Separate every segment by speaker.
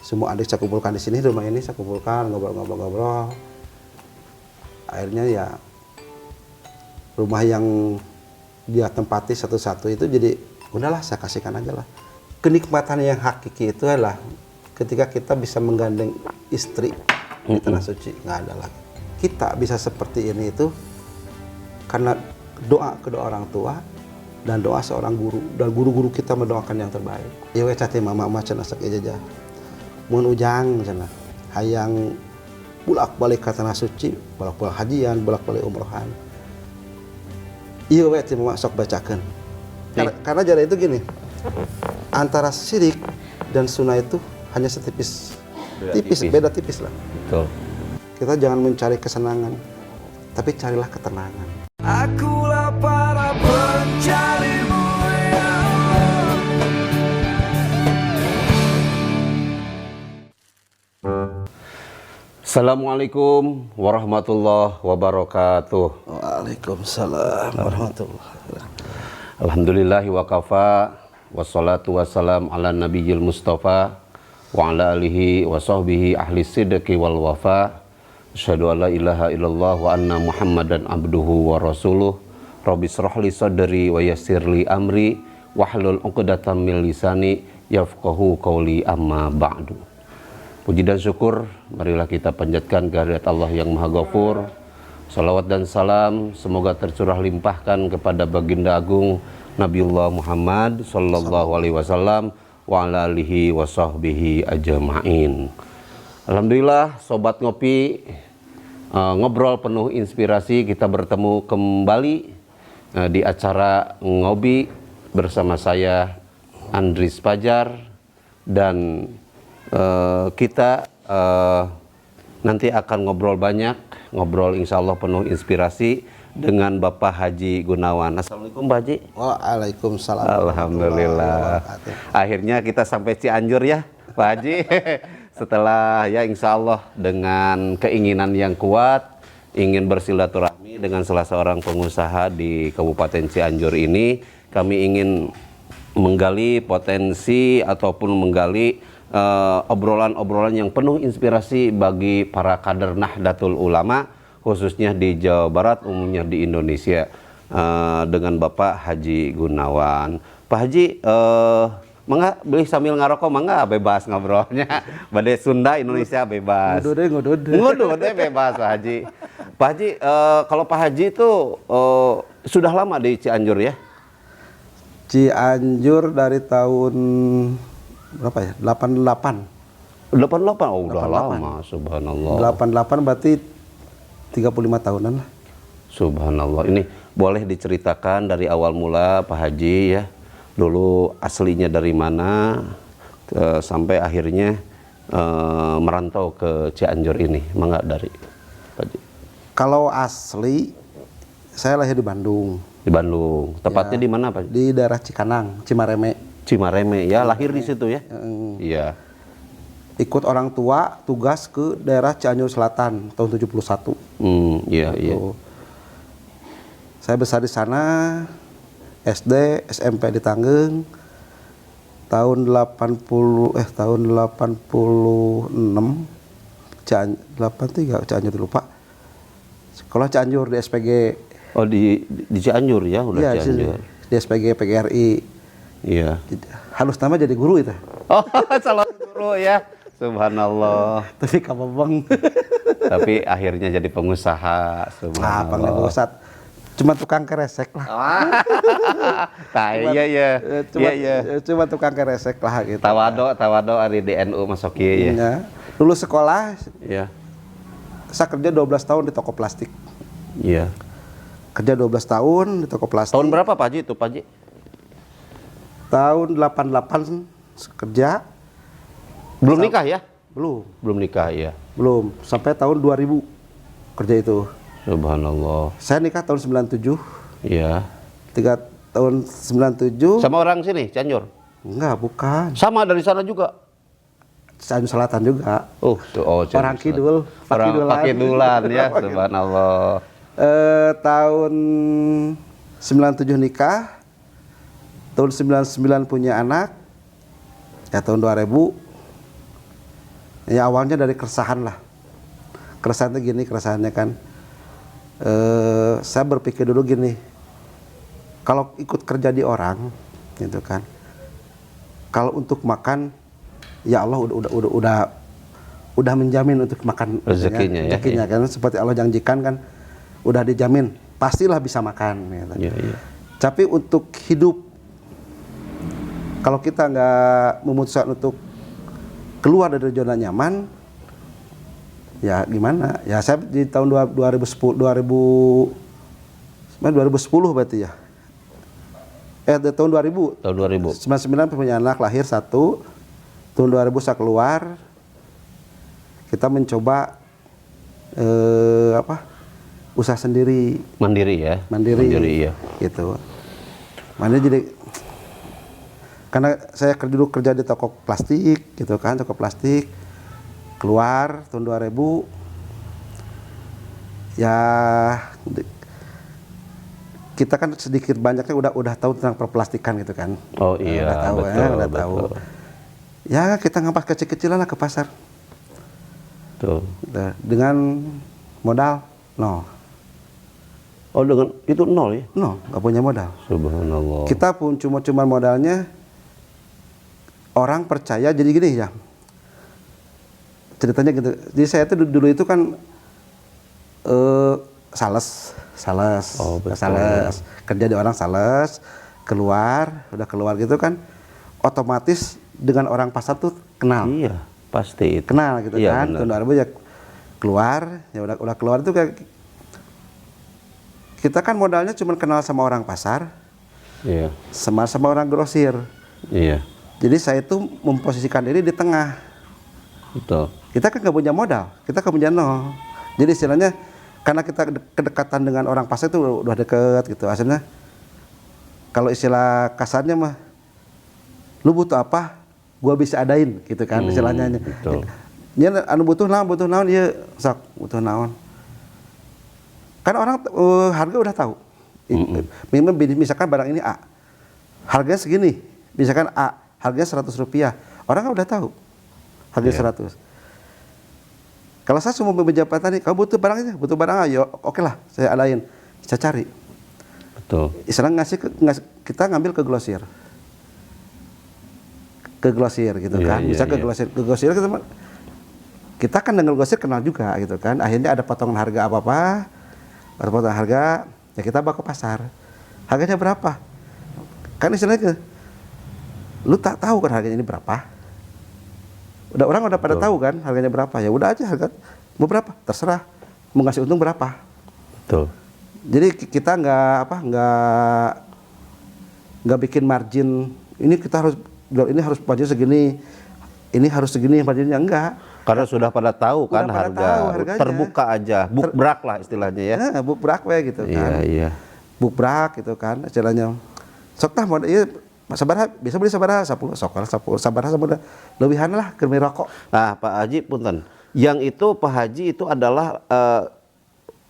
Speaker 1: Semua adik saya kumpulkan di sini, rumah ini saya kumpulkan, ngobrol-ngobrol. Akhirnya ya rumah yang dia tempati satu-satu itu jadi udahlah saya kasihkan aja lah. Kenikmatan yang hakiki itu adalah ketika kita bisa menggandeng istri di tanah suci, nggak ada lagi. Kita bisa seperti ini itu karena doa kedua orang tua dan doa seorang guru, dan guru-guru kita mendoakan yang terbaik. Ya we cate mama cenah sak jaja. Mun ujang cenah hayang bolak-balik ke tanah suci, bolak-balik hajian, bolak-balik umrohan. Iya we teh mama sok bacakeun. Karena jarak itu gini. Antara syirik dan sunnah itu hanya setipis. Beda tipis lah. Betul. Kita jangan mencari kesenangan, tapi carilah ketenangan. Akulah para pencarimu ya Allah.
Speaker 2: Assalamualaikum warahmatullahi wabarakatuh.
Speaker 1: Waalaikumsalam warahmatullahi wabarakatuh.
Speaker 2: Alhamdulillahi wa kafa, wassalatu wassalam ala nabiyil mustafa wa ala alihi wa sahbihi ahli sidqi wal wafa. Asyhadu an la ilaha illallah wa anna muhammadan abduhu wa rasuluh. Rabbi shrah li sadri wa yassir li amri wahlul 'uqdatam min lisani yafqahu qawli, amma ba'du. Puji dan syukur marilah kita panjatkan kehadirat Allah yang Maha Ghafur. Salawat dan salam semoga tercurah limpahkan kepada baginda agung Nabiullah Muhammad sallallahu alaihi wasallam wa ala alihi wa sahbihi ajma'in. Alhamdulillah sobat ngopi, ngobrol penuh inspirasi, kita bertemu kembali di acara ngopi bersama saya Andris Fajar, dan kita nanti akan ngobrol banyak, ngobrol insya Allah penuh inspirasi dengan Bapak Haji Gunawan. Assalamualaikum Pak Haji.
Speaker 1: Waalaikumsalam.
Speaker 2: Alhamdulillah. Akhirnya kita sampai Cianjur ya Pak Haji. Setelah ya insya Allah dengan keinginan yang kuat, ingin bersilaturahmi dengan salah seorang pengusaha di Kabupaten Cianjur ini, kami ingin menggali potensi ataupun menggali obrolan-obrolan yang penuh inspirasi bagi para kader Nahdlatul Ulama, khususnya di Jawa Barat, umumnya di Indonesia, dengan Bapak Haji Gunawan. Pak Haji, mangga beli sambil ngarokok, mangga bebas ngobrolnya. Bade Sunda Indonesia bebas. Ngudud bebas Pak Haji. Pak Haji, kalau Pak Haji itu sudah lama di Cianjur ya?
Speaker 1: Cianjur dari tahun berapa ya? 88.
Speaker 2: 88, oh udah 88. Lama, subhanallah.
Speaker 1: 88 berarti 35 tahunan lah.
Speaker 2: Subhanallah. Ini boleh diceritakan dari awal mula Pak Haji ya, dulu aslinya dari mana sampai akhirnya merantau ke Cianjur ini, mangga dari Pak Haji.
Speaker 1: Kalau asli saya lahir di Bandung.
Speaker 2: Di Bandung. Tepatnya ya, di mana Pak?
Speaker 1: Di daerah Cikanang, Cimareme.
Speaker 2: Cimareme ya, lahir di situ ya. Iya.
Speaker 1: Ikut orang tua tugas ke daerah Cianjur Selatan tahun 71.
Speaker 2: Iya, iya.
Speaker 1: Saya besar di sana, SD, SMP di Tangeung. Tahun 86 83 Cianjur lupa. Sekolah Cianjur di SPG.
Speaker 2: Oh di Cianjur ya, udah ya, Cianjur.
Speaker 1: Di SPG PGRI.
Speaker 2: Iya.
Speaker 1: Halus nama jadi guru itu.
Speaker 2: Oh, salah guru ya. Subhanallah.
Speaker 1: Tapi kababang.
Speaker 2: Tapi akhirnya jadi pengusaha.
Speaker 1: Subhanallah. Pengusaha. Cuma tukang keresek lah.
Speaker 2: Iya.
Speaker 1: Cuma tukang keresek lah gitu.
Speaker 2: Tawado ari di NU masuk ieu ya.
Speaker 1: Lulus sekolah.
Speaker 2: Iya.
Speaker 1: Saya kerja 12 tahun di toko plastik.
Speaker 2: Iya.
Speaker 1: Kerja 12 tahun di toko plastik.
Speaker 2: Tahun berapa Pak Haji itu Pak Haji?
Speaker 1: Tahun 88 kerja.
Speaker 2: Belum nikah ya?
Speaker 1: Belum
Speaker 2: nikah ya.
Speaker 1: Belum, sampai tahun 2000 kerja itu.
Speaker 2: Subhanallah.
Speaker 1: Saya nikah tahun 97.
Speaker 2: Iya.
Speaker 1: 3 tahun 97.
Speaker 2: Sama orang sini, Cianjur?
Speaker 1: Enggak, bukan.
Speaker 2: Sama dari sana juga?
Speaker 1: Cianjur Selatan juga.
Speaker 2: Oh
Speaker 1: orang Kidul.
Speaker 2: Orang Kidulan ya, subhanallah.
Speaker 1: Tahun 97 nikah. Tahun 99 punya anak. Ya tahun 2000 Ya awalnya dari keresahan lah. Keresahannya gini, keresahannya kan, saya berpikir dulu gini, kalau ikut kerja di orang, gitu kan, kalau untuk makan, ya Allah udah menjamin untuk makan
Speaker 2: Rezekinya ya,
Speaker 1: rezekinya kan, seperti Allah janjikan kan, udah dijamin, pastilah bisa makan. Gitu.
Speaker 2: Iya.
Speaker 1: Tapi untuk hidup, kalau kita nggak memutuskan untuk keluar dari zona nyaman, ya gimana? Ya saya di tahun 2010 berarti ya. Di tahun 2000.
Speaker 2: Tahun 2000.
Speaker 1: 99 punya anak, lahir 1. Tahun 2000 saya keluar. Kita mencoba usaha sendiri.
Speaker 2: Mandiri ya.
Speaker 1: Mandiri
Speaker 2: Iya.
Speaker 1: Gitu. Mana jadi karena saya dulu kerja di toko plastik gitu kan, toko plastik. Keluar tahun 2000 ya kita kan sedikit banyaknya udah tahu tentang perplastikan gitu kan.
Speaker 2: Oh iya,
Speaker 1: udah tahu
Speaker 2: betul.
Speaker 1: tahu. Ya kita ngampas kecil-kecilan lah ke pasar.
Speaker 2: Tuh.
Speaker 1: Dengan modal nol.
Speaker 2: Oh dengan itu nol ya?
Speaker 1: No, nggak punya modal.
Speaker 2: Subhanallah.
Speaker 1: Kita pun cuma modalnya orang percaya, jadi gini ya. Ceritanya gitu. Jadi saya tuh dulu itu kan sales.
Speaker 2: Oh, betul.
Speaker 1: Sales. Kerja di orang sales, udah keluar gitu kan. Otomatis dengan orang pasar tuh kenal.
Speaker 2: Iya, pasti itu.
Speaker 1: Kenal gitu
Speaker 2: Iya,
Speaker 1: kan.
Speaker 2: benar.
Speaker 1: Tahun 2000 ya keluar, ya udah keluar itu kayak kita kan modalnya cuma kenal sama orang pasar.
Speaker 2: Iya.
Speaker 1: Sama orang grosir.
Speaker 2: Iya.
Speaker 1: Jadi saya itu memposisikan diri di tengah.
Speaker 2: Betul.
Speaker 1: Kita kan nggak punya modal, kita kan punya nol. Jadi istilahnya karena kita kedekatan dengan orang pasar itu udah deket gitu. Asalnya kalau istilah kasarnya mah, lu butuh apa, gua bisa adain gitu kan istilahnya.
Speaker 2: Betul.
Speaker 1: Ya, anu butuh naon, ya sok butuh naon. Kan orang harga udah tahu. Misalkan barang ini A, harganya segini. Misalkan A, harganya Rp100. Orang kan udah tahu harganya 100. Kalau saya cuma pejabat tadi, kamu butuh barang ayo, oke lah, saya adain, saya cari.
Speaker 2: Betul.
Speaker 1: Istilahnya kita ngambil ke grosir, gitu kan. Bisa ke grosir kita kan dengan grosir kenal juga gitu kan. Akhirnya ada potongan harga ada potongan harga, ya kita bawa ke pasar. Harganya berapa? Kan istilahnya, lu tak tahu kan harganya ini berapa? Orang udah pada tahu kan harganya berapa, ya udah aja harga mau berapa terserah, mau ngasih untung berapa.
Speaker 2: Betul.
Speaker 1: Jadi kita nggak bikin margin, ini harus margin segini, ini harus segini marginnya, enggak.
Speaker 2: Karena sudah pada tahu kan
Speaker 1: Udah pada
Speaker 2: harga,
Speaker 1: tahu harganya.
Speaker 2: terbuka aja, bukbrak lah istilahnya ya.
Speaker 1: Nah, bukbrak we gitu kan.
Speaker 2: Iya.
Speaker 1: Bukbrak gitu kan istilahnya. Sok tah modal ieu sabaraha bisa beli sabaraha 10 sok 10 sabaraha sabaraha lebihan lah keur rokok.
Speaker 2: Nah, Pak Haji punten. Yang itu Pak Haji itu adalah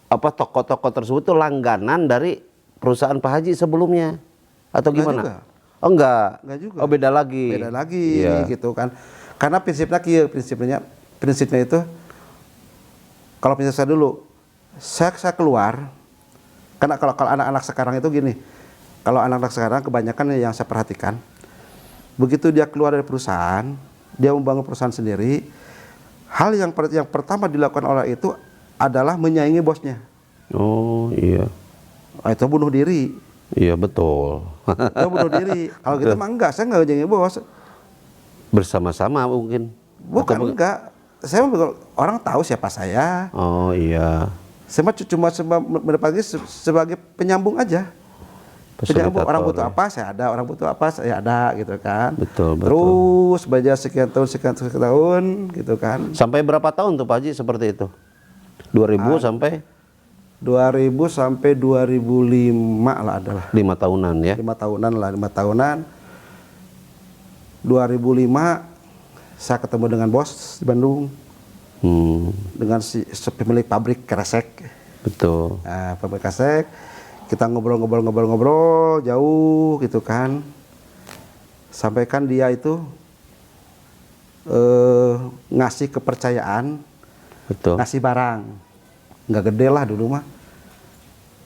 Speaker 2: toko-toko tersebut itu langganan dari perusahaan Pak Haji sebelumnya atau gimana?
Speaker 1: Juga.
Speaker 2: Oh enggak.
Speaker 1: Enggak juga.
Speaker 2: Oh beda lagi.
Speaker 1: Beda lagi
Speaker 2: Iya.
Speaker 1: gitu kan. Karena prinsipnya itu kalau prinsip saya dulu, saya keluar karena kalau anak-anak sekarang itu gini. Kalau anak-anak sekarang kebanyakan yang saya perhatikan, begitu dia keluar dari perusahaan, dia membangun perusahaan sendiri, hal yang pertama dilakukan orang itu adalah menyaingi bosnya.
Speaker 2: Oh iya.
Speaker 1: Itu bunuh diri.
Speaker 2: Iya betul.
Speaker 1: Itu bunuh diri. Kalau gitu mah enggak, saya enggak menyaingi bos.
Speaker 2: Bersama-sama mungkin.
Speaker 1: Bukan enggak. Saya orang tahu siapa saya.
Speaker 2: Oh iya.
Speaker 1: Saya cuma mendapatkan sebagai penyambung aja. Penyambung, orang butuh apa saya ada, orang butuh apa saya ada gitu kan.
Speaker 2: Betul.
Speaker 1: Terus belajar sekian tahun gitu kan.
Speaker 2: Sampai berapa tahun tuh Pak Haji seperti itu? 2000 sampai
Speaker 1: 2000 sampai 2005 lah adalah.
Speaker 2: 5 tahunan ya.
Speaker 1: 5 tahunan. 2005 saya ketemu dengan bos di Bandung. Dengan si pemilik pabrik kresek.
Speaker 2: Betul.
Speaker 1: Nah, pabrik kresek. Kita ngobrol jauh gitu kan. Sampai kan dia itu ngasih kepercayaan,
Speaker 2: Betul.
Speaker 1: ngasih barang. Nggak gede lah dulu mah.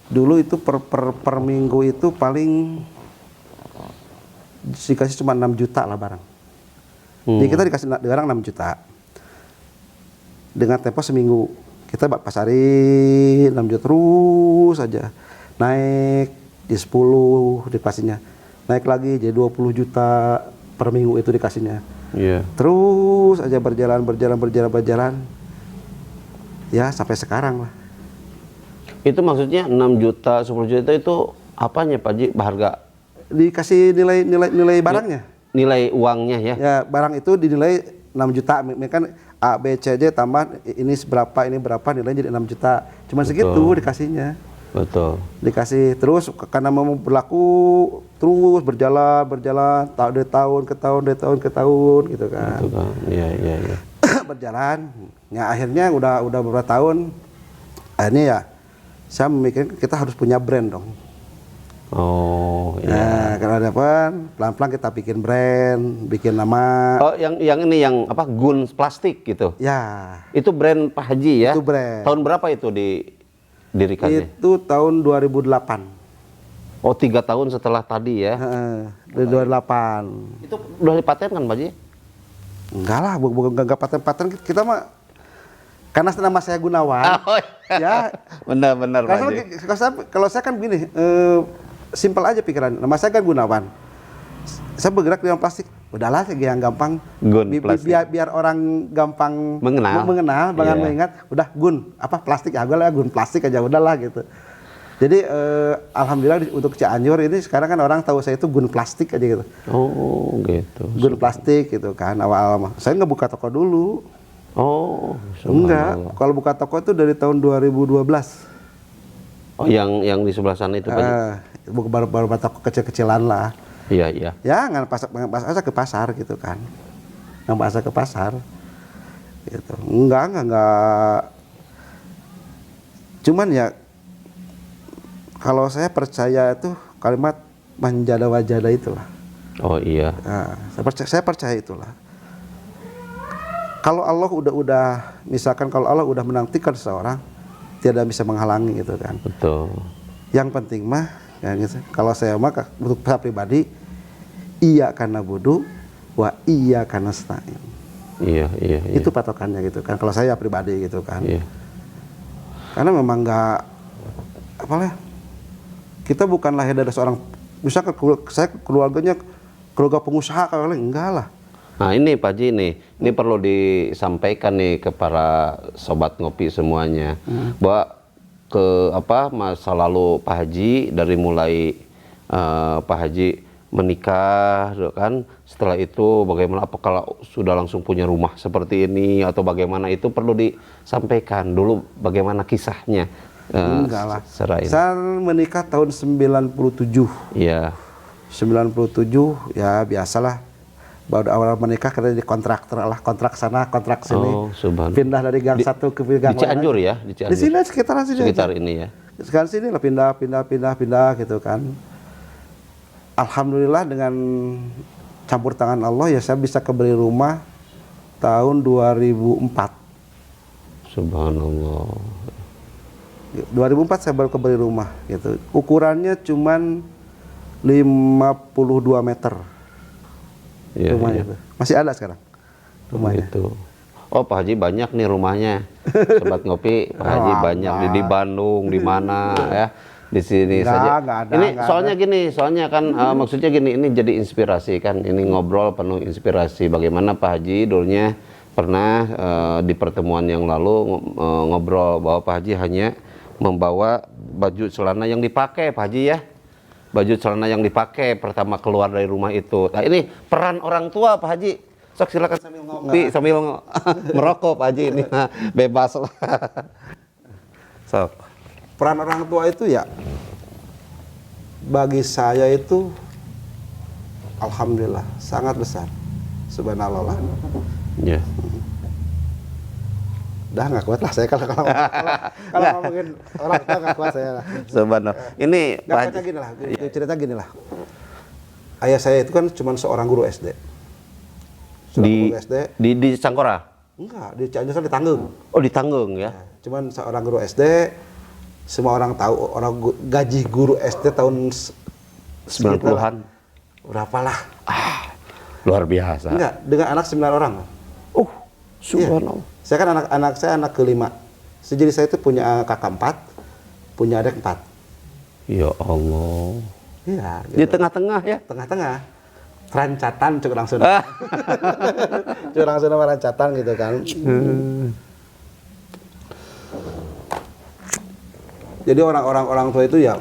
Speaker 1: Dulu itu per minggu itu paling dikasih cuma 6 juta lah barang. Jadi kita dikasih barang 6 juta. Dengan tempo seminggu. Kita pasarin 6 juta terus aja. Naik di 10 dikasihnya. Naik lagi jadi 20 juta per minggu itu dikasihnya.
Speaker 2: Iya.
Speaker 1: Terus aja berjalan. Ya sampai sekarang lah.
Speaker 2: Itu maksudnya 6 juta, 10 juta itu apanya Pak Haji? Harga
Speaker 1: Dikasih nilai barangnya.
Speaker 2: nilai uangnya ya?
Speaker 1: Ya barang itu dinilai 6 juta. Kan A, B, C, D tambah ini berapa nilainya jadi 6 juta. Cuman segitu dikasihnya.
Speaker 2: Betul.
Speaker 1: Dikasih terus karena mau berlaku terus berjalan dari tahun ke tahun gitu kan.
Speaker 2: Itu kan. Iya.
Speaker 1: Berjalan. Ya akhirnya udah beberapa tahun. Akhirnya ya saya memikirkan kita harus punya brand dong.
Speaker 2: Oh, iya.
Speaker 1: Nah, kalau dapat pelan-pelan kita bikin brand, bikin nama.
Speaker 2: Oh, yang ini yang apa? Gun plastik gitu.
Speaker 1: Ya,
Speaker 2: Itu brand Pak Haji ya?
Speaker 1: itu brand.
Speaker 2: Tahun berapa itu didirikannya?
Speaker 1: Itu tahun 2008.
Speaker 2: Oh, 3 tahun setelah tadi ya?
Speaker 1: Dari 2008.
Speaker 2: Itu udah dipatenkan Pak Haji?
Speaker 1: Enggak lah, enggak paten-paten kita mah karena nama saya Gunawan.
Speaker 2: Oh,
Speaker 1: Ya,
Speaker 2: benar Pak Haji.
Speaker 1: kalau saya kan begini, simpel aja pikiran. Nama saya kan Gunawan. Saya bergerak di dalam plastik. Udahlah, yang gampang.
Speaker 2: Gun plastik.
Speaker 1: Biar orang gampang
Speaker 2: Mengenal,
Speaker 1: bahkan
Speaker 2: iya.
Speaker 1: mengingat. Udah gun, apa plastik ya, gue lah gun plastik aja, udahlah gitu. Jadi alhamdulillah untuk Cianjur ini sekarang kan orang tahu saya itu gun plastik aja gitu.
Speaker 2: Oh, gitu.
Speaker 1: Gun plastik gitu kan awal-awal. Saya nggak buka toko dulu.
Speaker 2: Oh,
Speaker 1: Enggak.
Speaker 2: subhanallah.
Speaker 1: Kalau buka toko itu dari tahun 2012.
Speaker 2: Oh, yang di sebelah sana itu Pak Haji?
Speaker 1: Baru toko kecil-kecilan lah.
Speaker 2: Iya.
Speaker 1: Ya nggak pas ke pasar gitu kan. Nggak pasar ke pasar. Gitu. Enggak. Cuman ya kalau saya percaya itu kalimat manjada wajada itulah.
Speaker 2: Oh iya.
Speaker 1: Nah, saya percaya itulah. Kalau Allah misalkan kalau Allah udah menantikan seseorang, tidak bisa menghalangi gitu kan.
Speaker 2: Betul.
Speaker 1: Yang penting mah, ya gitu. Kalau saya mah untuk saya pribadi, iya karena budu, wa iya karena nasta'in.
Speaker 2: Iya.
Speaker 1: Itu patokannya gitu kan. Kalau saya pribadi gitu kan.
Speaker 2: Iya.
Speaker 1: Karena memang nggak, apalah, kita bukan lahir dari seorang, misalkan saya keluarga pengusaha kalau enggak lah.
Speaker 2: Nah ini Pak Haji ini perlu disampaikan nih ke para sobat ngopi semuanya bahwa masa lalu Pak Haji dari mulai Pak Haji menikah kan, setelah itu bagaimana, apakah sudah langsung punya rumah seperti ini atau bagaimana, itu perlu disampaikan dulu bagaimana kisahnya.
Speaker 1: Enggak lah.
Speaker 2: Saya
Speaker 1: Saya menikah tahun 97.
Speaker 2: Iya.
Speaker 1: 97 ya biasalah. Baru awal menikah kita jadi kontraktor lah, kontrak sana, kontrak sini.
Speaker 2: Oh, subhanallah.
Speaker 1: Pindah dari gang satu ke gang
Speaker 2: Di Cianjur
Speaker 1: lain.
Speaker 2: ya? Di Cianjur.
Speaker 1: Di sini sekitaran sini.
Speaker 2: Sekitar
Speaker 1: aja.
Speaker 2: ini ya.
Speaker 1: Sekarang sini lah pindah gitu kan. Alhamdulillah dengan campur tangan Allah ya saya bisa kebeli rumah tahun 2004.
Speaker 2: Subhanallah.
Speaker 1: 2004 saya baru kebeli rumah gitu. Ukurannya cuman 52 meter.
Speaker 2: Iya,
Speaker 1: Rumahnya
Speaker 2: iya.
Speaker 1: itu. Masih ada sekarang rumahnya.
Speaker 2: Gitu. Oh Pak Haji banyak nih rumahnya. Sobat ngopi, Pak Haji banyak di Bandung, di mana ya. Di sini saja.
Speaker 1: Nggak ada,
Speaker 2: ini
Speaker 1: nggak
Speaker 2: soalnya ada. Gini, soalnya kan maksudnya gini, ini jadi inspirasi kan. Ini ngobrol penuh inspirasi. Bagaimana Pak Haji dulunya pernah di pertemuan yang lalu ngobrol bahwa Pak Haji hanya membawa baju celana yang dipakai Pak Haji ya. Baju celana yang dipakai pertama keluar dari rumah itu. Nah ini peran orang tua Pak Haji. Sok silakan sambil ngopi, sambil merokok Pak Haji ini. Bebas lah. Sok.
Speaker 1: Peran orang tua itu ya bagi saya itu alhamdulillah sangat besar. Subhanallah.
Speaker 2: Ya.
Speaker 1: Dah nggak kuat lah saya kalau ngomongin orang tua nggak kuat saya lah.
Speaker 2: Subhanallah. Ini
Speaker 1: Nggak
Speaker 2: Pak
Speaker 1: kuatnya
Speaker 2: Haji.
Speaker 1: gini lah, cerita gini lah. Ayah saya itu kan cuma seorang guru SD. Seorang guru SD
Speaker 2: Di Cangkora.
Speaker 1: Enggak, di Cianjur kan di Tanggung.
Speaker 2: Oh, di Tanggung ya.
Speaker 1: Ya, cuman seorang guru SD, semua orang tahu gaji guru SD tahun
Speaker 2: 90-an.
Speaker 1: Berapalah?
Speaker 2: Luar biasa.
Speaker 1: Enggak, dengan anak 9 orang.
Speaker 2: Oh, subhanallah.
Speaker 1: Saya kan anak saya anak kelima. Jadi saya itu punya kakak 4, punya adik 4.
Speaker 2: Ya Allah.
Speaker 1: Iya,
Speaker 2: Di
Speaker 1: gitu.
Speaker 2: tengah-tengah ya.
Speaker 1: Tengah-tengah. Rancatan cuk langsung. Cuk langsung nama rancatan gitu kan. Jadi orang tua itu ya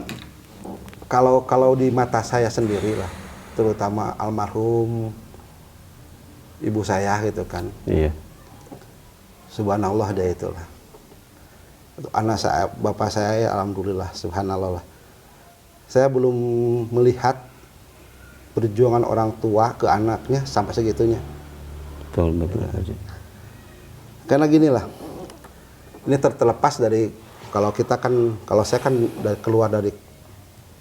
Speaker 1: kalau di mata saya sendiri lah, terutama almarhum ibu saya gitu kan.
Speaker 2: Iya.
Speaker 1: Subhanallah dia itulah. Anak saya, bapak saya ya alhamdulillah, subhanallah lah. Saya belum melihat perjuangan orang tua ke anaknya sampai segitunya.
Speaker 2: Betul, betul Haji.
Speaker 1: Karena gini lah, ini terlepas dari kalau saya kan keluar dari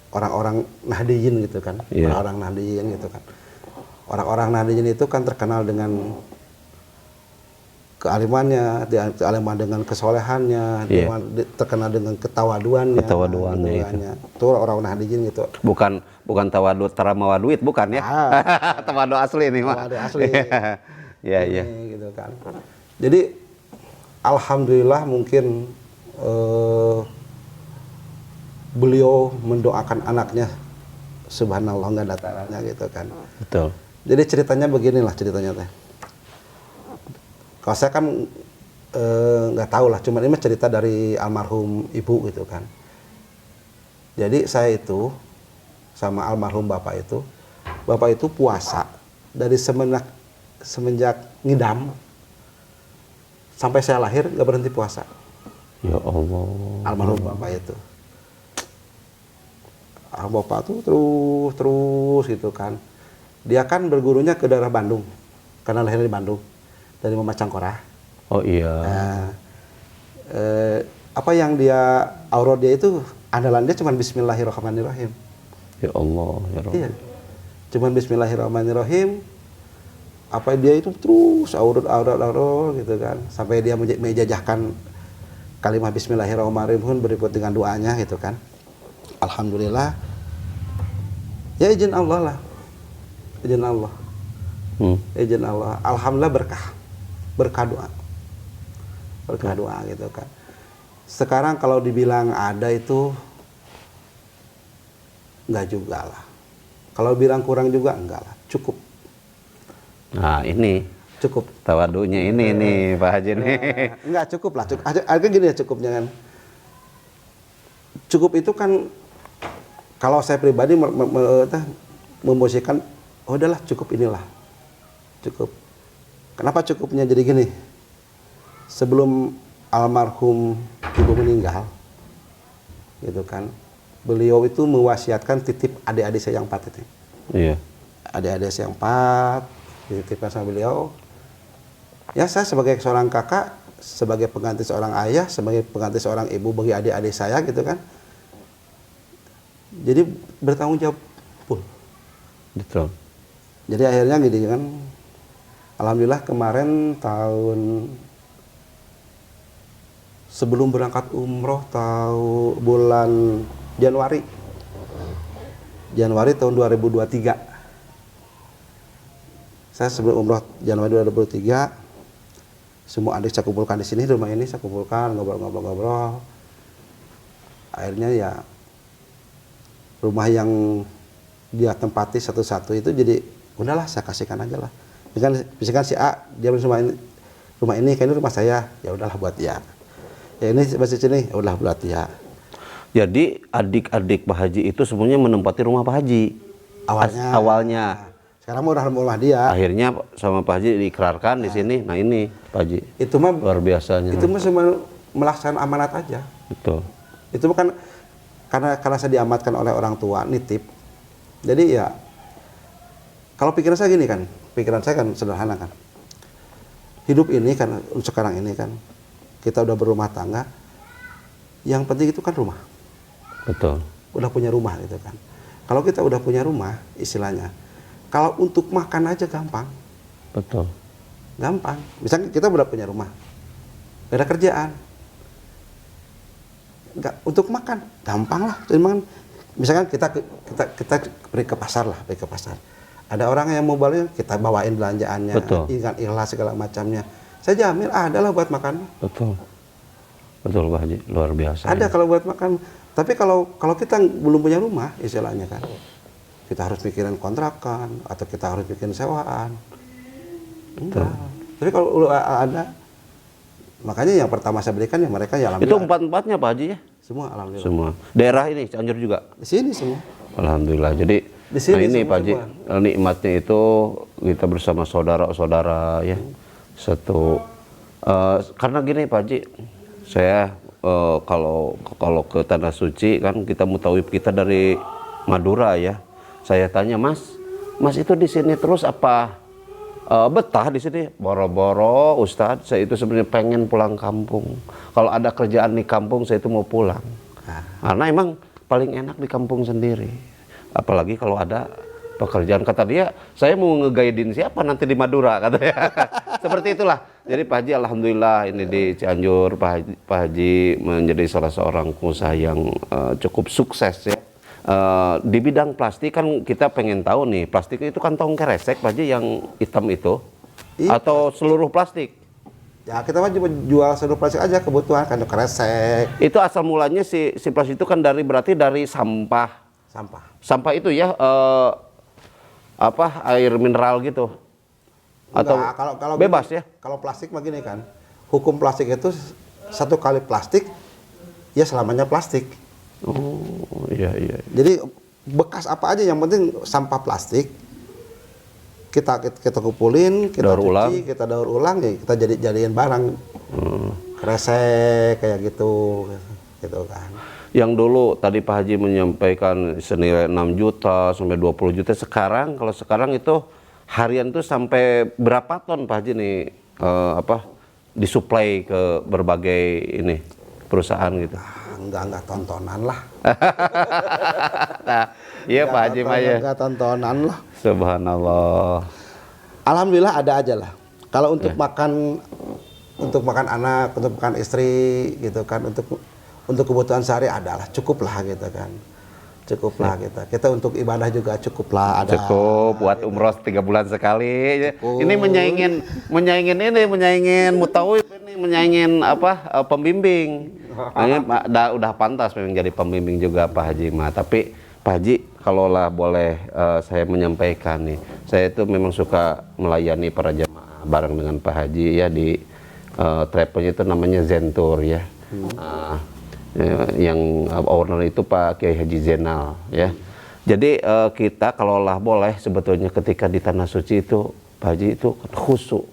Speaker 1: orang-orang Nahdiyin gitu kan,
Speaker 2: Iya.
Speaker 1: orang-orang Nahdiyin gitu kan. Orang-orang Nahdiyin itu kan terkenal dengan kealimannya, kealiman dengan kesolehannya,
Speaker 2: Iya.
Speaker 1: terkenal dengan ketawaduannya.
Speaker 2: Ketawaduannya itu.
Speaker 1: Itu orang Nahdiyin gitu.
Speaker 2: Bukan tawadu teramawa duit, bukan ya? Tawadu asli nih, Mak.
Speaker 1: Tawadu asli.
Speaker 2: Iya, iya.
Speaker 1: Ini, gitu kan. Jadi alhamdulillah mungkin beliau mendoakan anaknya, subhanallah nggak ada taranya gitu kan.
Speaker 2: Betul.
Speaker 1: Jadi ceritanya beginilah ceritanya teh. Kalau saya kan nggak tahu lah, cuman ini mah cerita dari almarhum ibu gitu kan. Jadi saya itu sama almarhum bapak itu puasa dari semenjak ngidam sampai saya lahir nggak berhenti puasa.
Speaker 2: Ya Allah.
Speaker 1: Almarhum bapak itu. Bapak tuh terus gitu kan. Dia kan bergurunya ke daerah Bandung, karena lahir di Bandung, dari Mama Cangkorah.
Speaker 2: Oh iya.
Speaker 1: Nah, apa yang dia aura dia itu andalan dia cuma Bismillahirrahmanirrahim.
Speaker 2: Ya Allah, ya Rabb.
Speaker 1: Iya. Cuman Bismillahirrahmanirrahim. Apa dia itu terus aura gitu kan, sampai dia menjajahkan kalimat Bismillahirrahmanirrahim berikut dengan doanya gitu kan. Alhamdulillah. Ya izin Allah lah. Izin Allah. Izin Allah. Alhamdulillah berkah doa. Berkah doa gitu kan. Sekarang kalau dibilang ada itu enggak juga lah. Kalau bilang kurang juga enggak lah, cukup.
Speaker 2: Nah, ini
Speaker 1: Cukup.
Speaker 2: tawadunya ini nih Pak Haji nih.
Speaker 1: Enggak cukup lah. Agak gini ya cukupnya kan. Cukup itu kan kalau saya pribadi memposisikan, oh udahlah cukup inilah. Cukup. Kenapa cukupnya jadi gini? Sebelum almarhum ibu meninggal, gitu kan, beliau itu mewasiatkan titip adik-adik saya yang 4 itu.
Speaker 2: Iya.
Speaker 1: Adik-adik saya yang 4 dititipkan sama beliau. Ya saya sebagai seorang kakak, sebagai pengganti seorang ayah, sebagai pengganti seorang ibu bagi adik-adik saya gitu kan. Jadi bertanggung jawab full.
Speaker 2: Betul.
Speaker 1: Jadi akhirnya gini kan, alhamdulillah kemarin tahun sebelum berangkat umroh bulan Januari tahun 2023. Saya sebelum umroh Januari 2023, semua adik saya kumpulkan di sini, rumah ini saya kumpulkan, ngobrol. Akhirnya ya rumah yang dia tempati satu-satu itu jadi udahlah saya kasihkan aja lah. Misalkan si A dia rumah ini kayaknya rumah saya, ya udahlah buat dia. Ya ini masih sini, ya udahlah buat dia.
Speaker 2: Jadi adik-adik Pak Haji itu semuanya menempati rumah Pak Haji. Awalnya.
Speaker 1: Sekarang udah rumah dia.
Speaker 2: Akhirnya sama Pak Haji diikrarkan di sini. Nah ini Pak Haji.
Speaker 1: Itu mah
Speaker 2: luar biasanya.
Speaker 1: Itu mah cuma melaksanakan amanat aja.
Speaker 2: Betul.
Speaker 1: Itu bukan karena saya diamatkan oleh orang tua nitip. Jadi ya kalau pikiran saya gini kan, pikiran saya kan sederhana kan. Hidup ini kan sekarang ini kan kita udah berumah tangga. Yang penting itu kan rumah.
Speaker 2: Betul.
Speaker 1: Udah punya rumah gitu kan. Kalau kita udah punya rumah istilahnya, kalau untuk makan aja gampang.
Speaker 2: Betul.
Speaker 1: gampang. Misalnya kita udah punya rumah, gak ada kerjaan, nggak untuk makan, gampang lah. Cuman misalkan kita pergi ke pasar lah, pergi ke pasar. Ada orang yang mau balik, kita bawain belanjaannya, ingat ikhlas segala macamnya. Saya jamin adalah buat makan.
Speaker 2: Betul, betul Pak Haji, luar biasa.
Speaker 1: Ada kalau buat makan. Tapi kalau kita belum punya rumah, istilahnya kan, kita harus mikirin kontrakan atau kita harus bikin sewaan. Enggak. Tapi kalau udah ada, makanya yang pertama saya berikan ya mereka ya alhamdulillah.
Speaker 2: Itu empat-empatnya Pak Haji ya?
Speaker 1: Semua alhamdulillah.
Speaker 2: Semua. Daerah ini Cianjur juga?
Speaker 1: Di sini semua.
Speaker 2: Alhamdulillah. Jadi
Speaker 1: di sini
Speaker 2: nah ini Pak Haji,
Speaker 1: semua.
Speaker 2: nikmatnya itu kita bersama saudara-saudara ya. Satu karena gini Pak Haji, saya kalau ke Tanah Suci kan kita mutawif kita dari Madura ya. Saya tanya, Mas itu di sini terus apa betah di sini? Boro-boro Ustadz, saya itu sebenarnya pengen pulang kampung. Kalau ada kerjaan di kampung saya itu mau pulang. Karena emang paling enak di kampung sendiri. Apalagi kalau ada pekerjaan, kata dia, saya mau ngegaidin siapa nanti di Madura katanya. Seperti itulah. Jadi Pak Haji alhamdulillah ini di Cianjur Pak Haji menjadi salah seorang pengusaha yang cukup sukses ya. Di bidang plastik kan kita pengen tahu nih, plastik itu kantong kresek Pak Haji yang hitam itu atau seluruh plastik?
Speaker 1: Ya kita mah cuma jual seluruh plastik aja, kebutuhan kantong kresek.
Speaker 2: Itu asal mulanya si plastik itu kan berarti dari sampah. Sampah itu ya air mineral gitu. Atau
Speaker 1: enggak, kalau
Speaker 2: bebas
Speaker 1: gini,
Speaker 2: ya?
Speaker 1: Kalau plastik mah gini kan, hukum plastik itu satu kali plastik ya selamanya plastik.
Speaker 2: Oh iya.
Speaker 1: Jadi bekas apa aja yang penting sampah plastik kita kumpulin, kita cuci, kita daur ulang ya kita jadiin barang. Kresek kayak gitu kan.
Speaker 2: Yang dulu tadi Pak Haji menyampaikan senilai 6 juta sampai 20 juta, kalau sekarang itu harian tuh sampai berapa ton Pak Haji nih disuplai ke berbagai ini perusahaan gitu?
Speaker 1: Enggak tontonan lah.
Speaker 2: Nah, iya Pak Haji Mah ya.
Speaker 1: Enggak tontonan lah.
Speaker 2: Subhanallah.
Speaker 1: Alhamdulillah ada aja lah. Kalau untuk makan anak, untuk makan istri gitu kan, untuk kebutuhan sehari adalah cukup lah gitu kan. Cukup lah kita untuk ibadah juga cukup lah ada.
Speaker 2: Cukup buat umroh 3 bulan sekali. Cukup. Ini menyaingin mutawif, ini menyaingin pembimbing. Nah, udah pantas memang jadi pembimbing juga Pak Haji Mah. Tapi Pak Haji, kalaulah boleh saya menyampaikan nih, saya itu memang suka melayani para jamaah bareng dengan Pak Haji ya di travelnya itu namanya Zentur ya. Yang owner itu Pak Kiai Haji Zainal ya. Jadi kita kalaulah boleh sebetulnya ketika di Tanah Suci itu Pak Haji itu khusyuk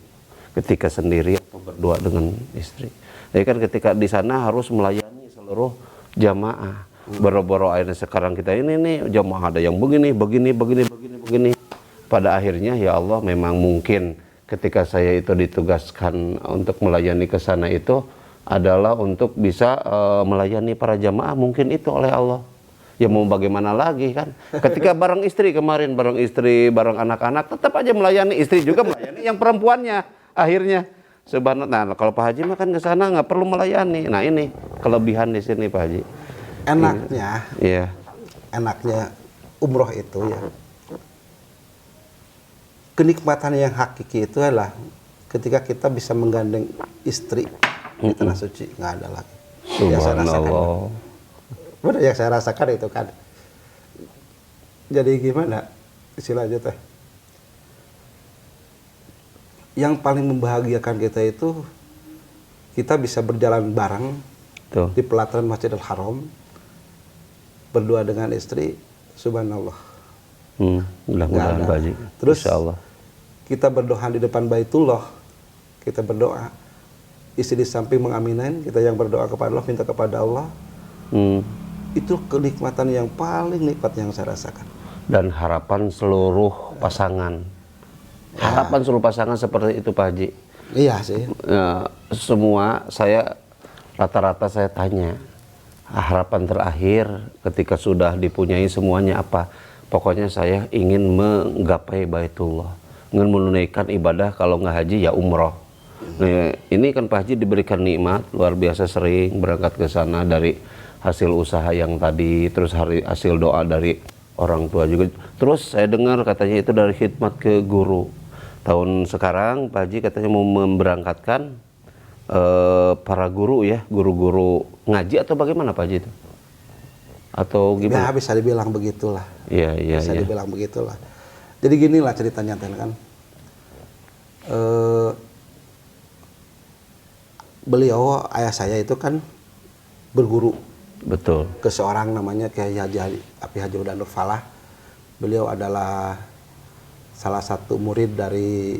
Speaker 2: ketika sendiri atau berdua dengan istri. Jadi kan ketika di sana harus melayani seluruh jamaah. Boro-boro akhirnya sekarang kita ini nih jamaah ada yang begini. Pada akhirnya ya Allah memang mungkin ketika saya itu ditugaskan untuk melayani ke sana itu adalah untuk bisa melayani para jamaah, mungkin itu oleh Allah. Ya mau bagaimana lagi kan? Ketika bareng istri kemarin, bareng anak-anak, tetap aja melayani, istri juga melayani yang perempuannya akhirnya. Subhanallah. Nah, kalau Pak Haji mah kan ke sana nggak perlu melayani. Nah, ini kelebihan di sini Pak Haji.
Speaker 1: Enaknya umroh itu ya. Kenikmatan yang hakiki itu adalah ketika kita bisa menggandeng istri di Tanah Suci, nggak ada lagi.
Speaker 2: Subhanallah.
Speaker 1: Benar yang saya rasakan itu kan. Jadi gimana istilahnya teh? Yang paling membahagiakan kita itu kita bisa berjalan bareng di pelataran Masjidil Haram berdua dengan istri, subhanallah.
Speaker 2: Mudah-mudahan Pak Haji.
Speaker 1: Terus
Speaker 2: Insyaallah.
Speaker 1: Kita berdoa di depan Baitullah, kita berdoa, istri di samping mengaminain, kita yang berdoa kepada Allah, minta kepada Allah. Itu kenikmatan yang paling nikmat yang saya rasakan.
Speaker 2: Dan harapan seluruh pasangan. Harapan seluruh pasangan seperti itu Pak Haji.
Speaker 1: Iya sih.
Speaker 2: Semua rata-rata saya tanya, harapan terakhir ketika sudah dipunyai semuanya apa? Pokoknya saya ingin menggapai Baitullah, dengan menunaikan ibadah, kalau nggak haji ya umroh. Nah, ini kan Pak Haji diberikan nikmat luar biasa, sering berangkat ke sana dari hasil usaha yang tadi, terus hasil doa dari orang tua juga. Terus saya dengar katanya itu dari khidmat ke guru. Tahun sekarang Pak Haji katanya mau memberangkatkan para guru ya, guru-guru ngaji atau bagaimana Pak Haji itu? Atau gimana?
Speaker 1: Ya bisa dibilang begitulah.
Speaker 2: Iya, iya,
Speaker 1: Bisa
Speaker 2: iya.
Speaker 1: dibilang begitulah. Jadi gini lah ceritanya kan. Beliau, ayah saya itu kan berguru
Speaker 2: Betul.
Speaker 1: ke seorang namanya Kiai Haji Api Haji Udanur Falah. Beliau adalah salah satu murid dari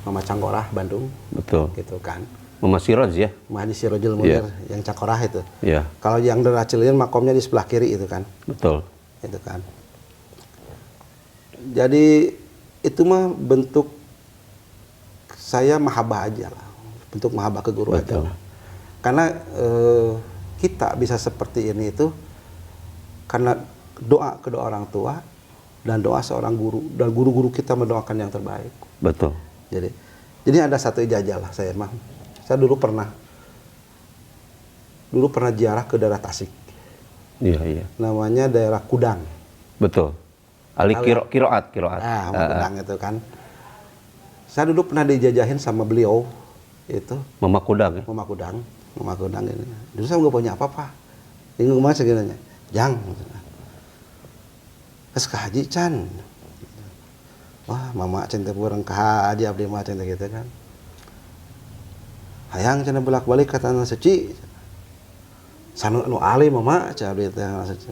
Speaker 1: Mama Cangkorah Bandung,
Speaker 2: Betul.
Speaker 1: gitu kan.
Speaker 2: Mama Siroj ya?
Speaker 1: Mahdi Sirojul Munir yang Cangkorah itu.
Speaker 2: Iya.
Speaker 1: Kalau yang Deracilin makomnya di sebelah kiri itu kan.
Speaker 2: Betul.
Speaker 1: Itu kan. Jadi itu mah bentuk saya mahabbah aja lah, bentuk mahabbah ke guru aja
Speaker 2: Betul.
Speaker 1: lah. Karena kita bisa seperti ini itu karena doa kedua orang tua dan doa seorang guru, dan guru-guru kita mendoakan yang terbaik.
Speaker 2: Betul.
Speaker 1: Jadi ada satu ijazah lah saya mah. Saya dulu pernah ziarah ke daerah Tasik.
Speaker 2: Iya, iya.
Speaker 1: Namanya daerah Kudang.
Speaker 2: Betul. Ali kiroat.
Speaker 1: Kudang itu kan. Saya dulu pernah dijajahin sama beliau itu,
Speaker 2: Mama Kudang ya?
Speaker 1: Mama Kudang ini. Dulu saya nggak punya apa-apa. Bingung banget segininya. Jang. Terus ke haji can. Wah, mama cinta bureng ke haji abdi mah cinta gitu kan. Hayang cenah bolak-balik ka tanah suci. Sanu anu ali mama ca abdi teh tanah suci.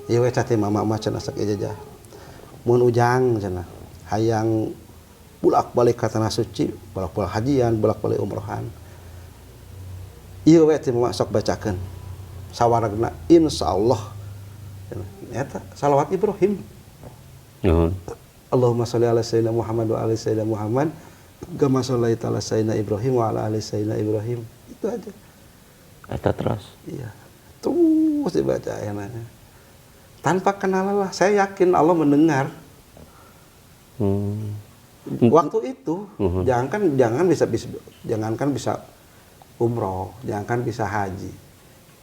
Speaker 1: Ieu we cati mama mah cenah sok ijazah. Mun ujang cenah hayang bolak-balik ka tanah suci, bolak-balik hajian, bolak-balik umrohan. Ieu we teh mama sok bacakeun. Sawaragna insyaallah. Eta salawat Ibrahim.
Speaker 2: Nuhun.
Speaker 1: Allahumma sholli ala sayyidina Muhammad wa ala sayyidina Muhammad kama shallaita ala sayyidina Ibrahim wa ala ali sayyidina Ibrahim. Itu aja.
Speaker 2: Eta terus.
Speaker 1: Iya. Terus dibaca ayatnya. Tanpa kenal Allah, saya yakin Allah mendengar. Waktu itu jangankan bisa umroh, jangankan bisa haji.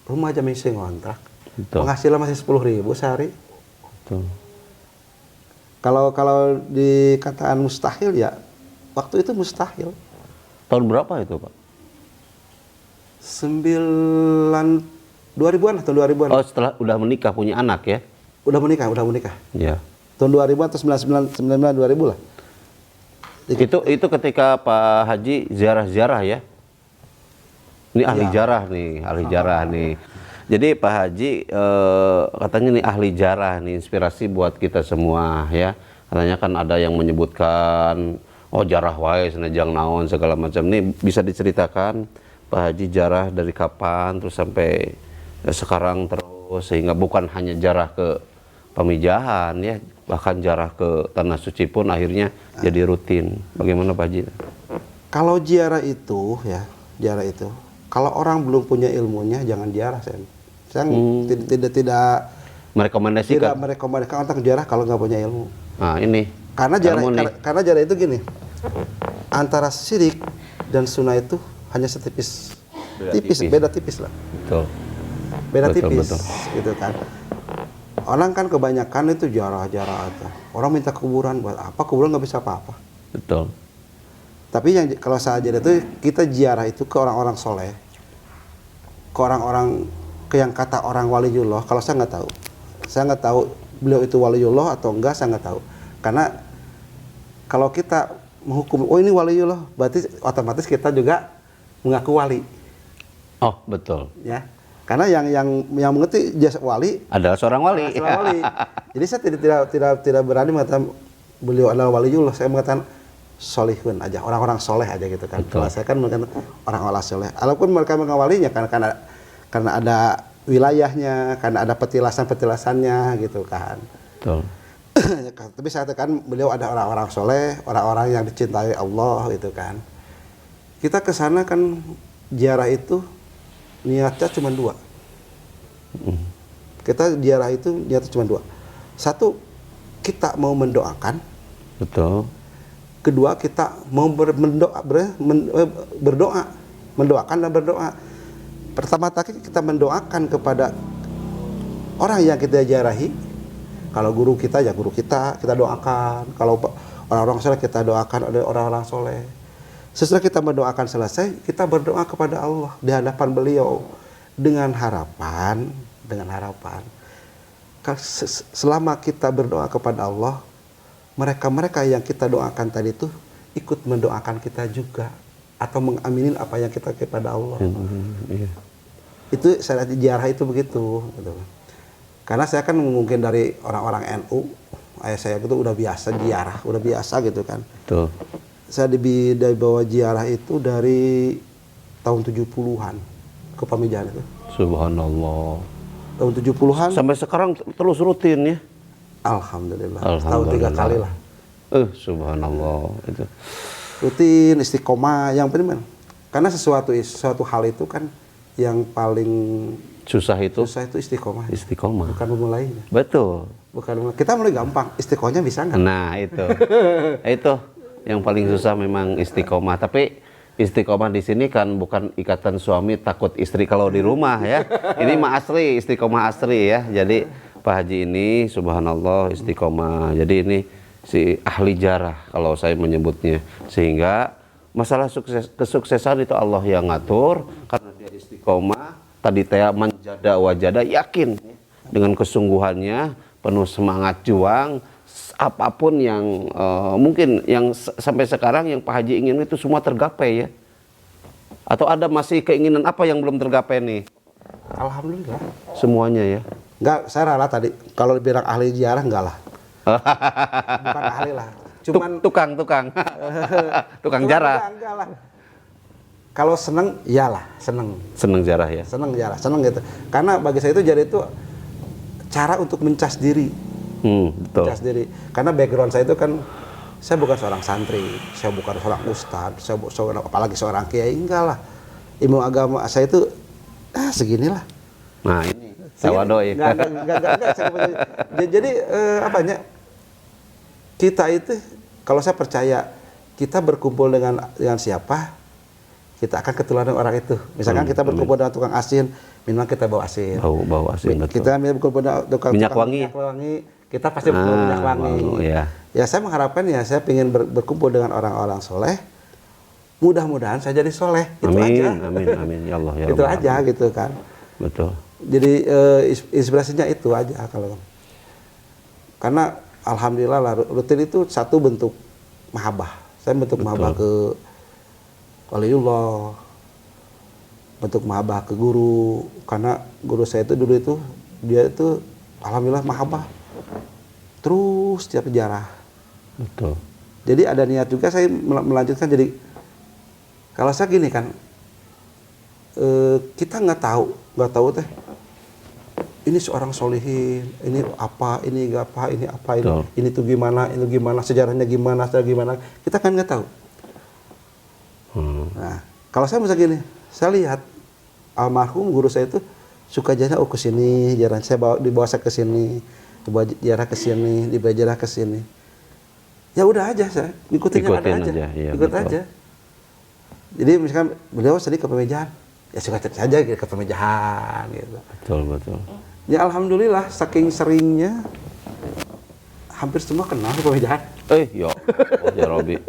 Speaker 1: Rumah aja masih ngontrak.
Speaker 2: Betul.
Speaker 1: Penghasilan masih 10.000 sehari.
Speaker 2: Betul.
Speaker 1: Kalau dikataan mustahil ya, waktu itu mustahil.
Speaker 2: Tahun berapa itu Pak?
Speaker 1: 2000-an lah, tahun 2000-an.
Speaker 2: Oh, setelah udah menikah, punya anak ya?
Speaker 1: Udah menikah.
Speaker 2: Iya.
Speaker 1: Tahun 2000-an atau 2000 lah.
Speaker 2: Itu ketika Pak Haji ziarah-ziarah ya? Ini ahli jarah nih. Jadi Pak Haji katanya nih ahli jarah nih, inspirasi buat kita semua ya. Katanya kan ada yang menyebutkan jarah wae senajang naon segala macam. Nih bisa diceritakan Pak Haji jarah dari kapan terus sampai sekarang terus, sehingga bukan hanya jarah ke pemijahan ya, bahkan jarah ke tanah suci pun akhirnya jadi rutin. Bagaimana Pak Haji?
Speaker 1: Kalau ziarah itu kalau orang belum punya ilmunya jangan ziarah. Saya tidak
Speaker 2: Merekomendasikan.
Speaker 1: untuk ziarah kalau nggak punya ilmu.
Speaker 2: Nah ini.
Speaker 1: Karena ziarah itu gini, antara syirik dan sunnah itu hanya setipis, beda tipis lah.
Speaker 2: Betul.
Speaker 1: Beda
Speaker 2: Betul,
Speaker 1: tipis,
Speaker 2: betul.
Speaker 1: gitu kan. Orang kan kebanyakan itu ziarah aja. Orang minta kuburan buat apa? Kuburan nggak bisa apa-apa.
Speaker 2: Betul.
Speaker 1: Tapi kalau saya ajar itu, kita ziarah itu ke orang-orang soleh, ke orang-orang, ke yang kata orang waliullah. Kalau saya nggak tahu beliau itu waliullah atau enggak, saya nggak tahu. Karena kalau kita menghukum, oh ini waliullah, berarti otomatis kita juga mengaku wali.
Speaker 2: Oh betul.
Speaker 1: Ya, karena yang mengerti jasa wali
Speaker 2: Adalah seorang wali.
Speaker 1: wali. Jadi saya tidak berani mengatakan beliau adalah waliullah. Saya mengatakan solihun aja, orang-orang soleh aja gitu kan.
Speaker 2: Betul.
Speaker 1: Kalau saya kan mengatakan orang-orang soleh. Walaupun mereka mengawalinya karena ada wilayahnya, karena ada petilasannya gitu kan.
Speaker 2: Betul.
Speaker 1: Tapi saya katakan beliau ada orang-orang soleh, orang-orang yang dicintai Allah gitu kan. Kita ke sana kan ziarah itu niatnya cuma dua. Kita ziarah itu niatnya cuma dua. Satu, kita mau mendoakan.
Speaker 2: Betul.
Speaker 1: kedua kita mau berdoa, mendoakan dan berdoa. Pertama tadi kita mendoakan kepada orang yang kita ziarahi. Kalau guru kita ya guru kita doakan. Kalau orang-orang soleh kita doakan oleh orang-orang soleh. Setelah kita mendoakan selesai, kita berdoa kepada Allah di hadapan beliau dengan harapan selama kita berdoa kepada Allah, mereka yang kita doakan tadi itu ikut mendoakan kita juga atau mengaminin apa yang kita kepada Allah.
Speaker 2: Iya.
Speaker 1: Itu syariat ziarah itu begitu, gitu. Karena saya kan mungkin dari orang-orang NU, ayah saya itu udah biasa ziarah, udah biasa gitu kan.
Speaker 2: Betul.
Speaker 1: Saya dibawa ziarah itu dari tahun 70-an ke Pamijahan itu.
Speaker 2: Subhanallah.
Speaker 1: Tahun 70-an
Speaker 2: Sampai sekarang terus rutin ya?
Speaker 1: Alhamdulillah. Tahun 3 kali lah.
Speaker 2: Subhanallah itu.
Speaker 1: Rutin istiqomah yang penting. Karena suatu hal itu kan yang paling
Speaker 2: Susah itu
Speaker 1: istiqomah.
Speaker 2: istiqomah.
Speaker 1: Bukan memulainya.
Speaker 2: Betul.
Speaker 1: Kita mulai gampang, istiqomahnya bisa nggak?
Speaker 2: Nah itu, itu yang paling susah memang istiqomah. Tapi istiqomah di sini kan bukan ikatan suami takut istri kalau di rumah ya. Ini mah asri, istiqomah asri ya. Jadi Pak Haji ini subhanallah istiqomah. Jadi ini si ahli jarah kalau saya menyebutnya. Sehingga masalah kesuksesan itu Allah yang ngatur karena dia istiqomah. Tadi teh manjada wajada yakin dengan kesungguhannya penuh semangat juang. Apapun yang mungkin yang sampai sekarang yang Pak Haji ingin itu semua tergapai ya? Atau ada masih keinginan apa yang belum tergapai nih?
Speaker 1: Alhamdulillah.
Speaker 2: Semuanya ya?
Speaker 1: Enggak, saya rela tadi. Kalau bilang ahli ziarah enggak lah. Bukan ahli lah. Cuman
Speaker 2: tukang jarah.
Speaker 1: Enggak lah. Kalau seneng, iyalah, seneng.
Speaker 2: Seneng jarah ya?
Speaker 1: Seneng jarah, seneng gitu. Karena bagi saya itu jadi itu cara untuk mencas diri.
Speaker 2: Betul.
Speaker 1: Mencas diri. Karena background saya itu kan, saya bukan seorang santri, saya bukan seorang ustadz, apalagi seorang kiai, enggak lah. Ilmu agama saya itu, seginilah.
Speaker 2: Nah ini, sawado ya.
Speaker 1: Enggak. Jadi, apanya, kita itu, kalau saya percaya, kita berkumpul dengan siapa, kita akan ketularan orang itu. Misalkan kita berkumpul dengan tukang asin, minimal kita bawa asin.
Speaker 2: Bau asin, betul.
Speaker 1: Kita berkumpul dengan tukang
Speaker 2: minyak wangi,
Speaker 1: kita pasti bawa minyak wangi.
Speaker 2: Ya.
Speaker 1: Ya saya mengharapkan ya, saya ingin berkumpul dengan orang-orang soleh. Mudah-mudahan saya jadi soleh. Itu
Speaker 2: amin,
Speaker 1: aja.
Speaker 2: Amin, ya Allah. Ya
Speaker 1: itu
Speaker 2: Allah.
Speaker 1: aja gitu kan.
Speaker 2: Betul.
Speaker 1: Jadi inspirasinya itu aja kalau. Karena alhamdulillah lah, rutin itu satu bentuk mahabbah. Saya bentuk mahabbah ke waliullah, bentuk mahabbah ke guru. Karena guru saya itu dulu itu dia itu alhamdulillah mahabbah terus setiap sejarah.
Speaker 2: Betul.
Speaker 1: Jadi ada niat juga saya melanjutkan. Jadi kalau saya gini kan, kita nggak tahu teh ini seorang solihin, ini apa, ini ini tuh gimana, sejarahnya gimana, kita kan nggak tahu. Nah, kalau saya misalnya gini, saya lihat almarhum guru saya itu suka jalan ke sini, jalan saya dibawa saya ke sini, dibawa jarah ke sini, dibawa jarah ke sini. Ya udah aja saya ikutin aja. Ya, ikut aja. Jadi misalkan beliau sedih ke Pamijahan, ya suka saja ke Pamijahan gitu.
Speaker 2: Betul.
Speaker 1: Ya alhamdulillah saking seringnya hampir semua kenal Pamijahan.
Speaker 2: Ya Robi.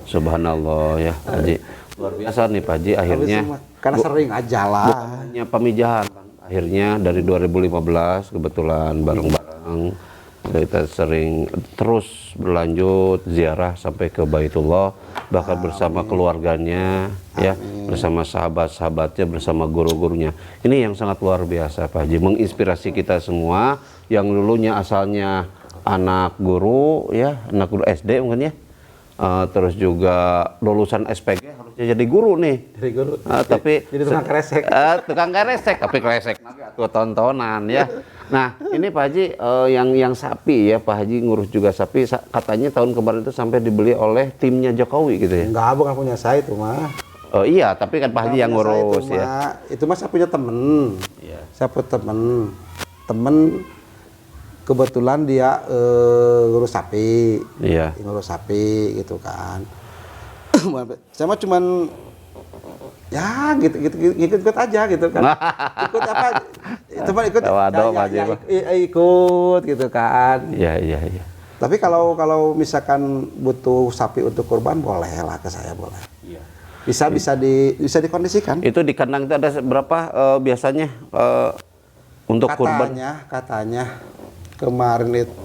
Speaker 2: Subhanallah ya Pak Haji. Luar biasa nih Pak Haji akhirnya.
Speaker 1: Karena sering aja lah.
Speaker 2: Hanya Pamijahan. Akhirnya dari 2015 kebetulan bareng-bareng kita sering terus berlanjut ziarah sampai ke Baitullah, bahkan bersama keluarganya, ya, bersama sahabat-sahabatnya, bersama guru-gurunya. Ini yang sangat luar biasa Pak Haji, menginspirasi kita semua yang dulunya asalnya anak guru, ya, anak guru SD mungkin ya. Terus juga lulusan SPG harusnya jadi guru nih.
Speaker 1: Jadi guru.
Speaker 2: Tapi
Speaker 1: jadi tukang keresek.
Speaker 2: Tukang keresek, tapi keresek tuh tontonan ya. Nah, ini Pak Haji yang sapi ya, Pak Haji ngurus juga sapi. Katanya tahun kemarin itu sampai dibeli oleh timnya Jokowi gitu ya.
Speaker 1: Enggak, bukan punya saya itu mah.
Speaker 2: Oh iya, tapi kan Pak Haji yang ngurus
Speaker 1: itu,
Speaker 2: ya.
Speaker 1: Itu mah saya punya temen.
Speaker 2: Iya.
Speaker 1: Saya punya temen kebetulan dia ngurus sapi,
Speaker 2: Iya.
Speaker 1: ngurus sapi gitu kan. Saya mah cuman ya ikut aja gitu kan. Ikut apa? Teman ikut
Speaker 2: Waduh, Pak Haji, Pak.
Speaker 1: ikut gitu kan.
Speaker 2: Iya, iya, iya.
Speaker 1: Tapi kalau misalkan butuh sapi untuk kurban boleh lah ke saya boleh.
Speaker 2: Iya.
Speaker 1: Bisa dikondisikan.
Speaker 2: Itu di kandang itu ada berapa biasanya untuk kurban?
Speaker 1: Katanya kemarin itu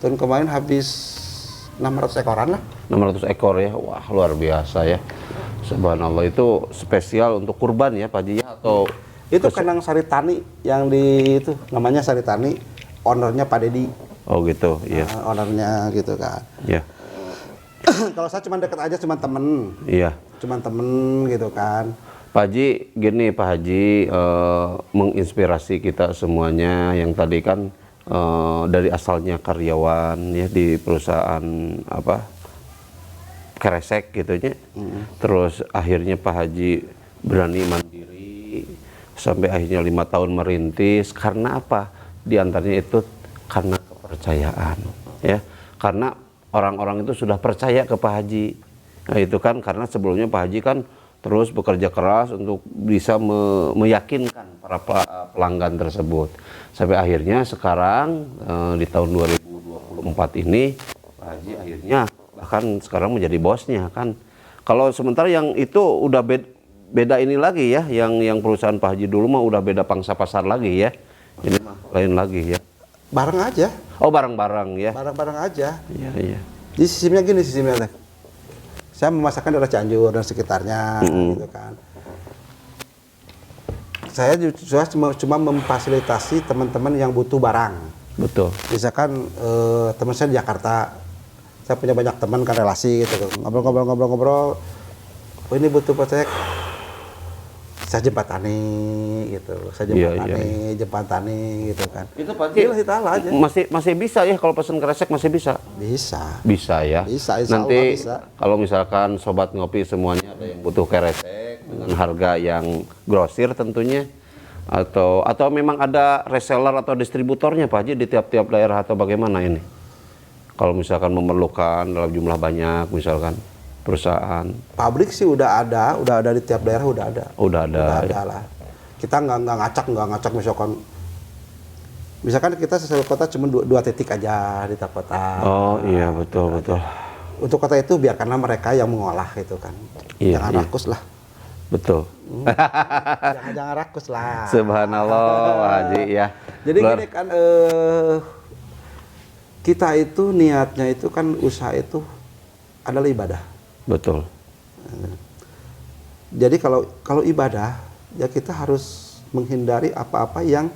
Speaker 1: tahun kemarin habis 600 ekoran lah.
Speaker 2: 600 ekor ya. Wah, luar biasa ya. Subhanallah, itu spesial untuk kurban ya Pak Haji ya, atau
Speaker 1: Itu kandang Sari Tani yang di itu namanya Sari Tani, ownernya Pak Dedi.
Speaker 2: oh gitu, iya.
Speaker 1: Ownernya gitu kan.
Speaker 2: Iya.
Speaker 1: Kalau saya cuma deket aja, cuma temen
Speaker 2: Iya.
Speaker 1: gitu kan.
Speaker 2: Pak Haji, gini Pak Haji, menginspirasi kita semuanya yang tadi kan dari asalnya karyawan ya di perusahaan apa Kresek gitu ya. Terus akhirnya Pak Haji berani mandiri sampai akhirnya 5 tahun merintis. Karena apa? Di antaranya itu karena kepercayaan ya. Karena orang-orang itu sudah percaya ke Pak Haji. Nah itu kan karena sebelumnya Pak Haji kan terus bekerja keras untuk bisa meyakinkan para pelanggan tersebut. Sampai akhirnya sekarang di tahun 2024 ini Pak Haji akhirnya bahkan sekarang menjadi bosnya kan. Kalau sementara yang itu udah beda ini lagi ya, yang perusahaan Pak Haji dulu mah udah beda pangsa pasar lagi ya. Ini mah lain lagi ya.
Speaker 1: Bareng aja.
Speaker 2: Oh, barang-barang ya.
Speaker 1: Bareng-bareng aja.
Speaker 2: Iya, iya.
Speaker 1: Jadi sistemnya gini sistemnya. Saya memasarkan daerah Cianjur dan sekitarnya gitu kan. Saya cuma memfasilitasi teman-teman yang butuh barang.
Speaker 2: Betul.
Speaker 1: Misalkan teman saya di Jakarta, saya punya banyak teman kan relasi gitu, ngobrol. Oh ini butuh proyek, saya jembatani gitu, jembatani gitu kan.
Speaker 2: Itu Pak Haji
Speaker 1: Lillahi ta'ala aja.
Speaker 2: masih bisa ya kalau pesan Kresek masih bisa.
Speaker 1: Bisa.
Speaker 2: Bisa ya.
Speaker 1: Bisa, insya
Speaker 2: Nanti
Speaker 1: Allah bisa.
Speaker 2: kalau misalkan sobat ngopi semuanya ada yang butuh Kresek dengan harga yang grosir tentunya, atau memang ada reseller atau distributornya Pak Haji di tiap-tiap daerah atau bagaimana ini? Kalau misalkan memerlukan dalam jumlah banyak misalkan perusahaan.
Speaker 1: Pabrik sih udah ada di tiap daerah udah ada.
Speaker 2: Udah ada ya.
Speaker 1: Lah. Kita nggak ngacak misalkan kita sesuai kota cuma 2 titik aja di tiap kota.
Speaker 2: Oh iya betul.
Speaker 1: Untuk kota itu biarkanlah mereka yang mengolah gitu kan.
Speaker 2: Iya,
Speaker 1: Jangan
Speaker 2: iya.
Speaker 1: rakus lah.
Speaker 2: Betul.
Speaker 1: Jangan rakus lah.
Speaker 2: Subhanallah Pak Haji ya.
Speaker 1: Jadi gini kan kita itu niatnya itu kan usaha itu adalah ibadah.
Speaker 2: Betul.
Speaker 1: Jadi kalau ibadah ya kita harus menghindari apa-apa yang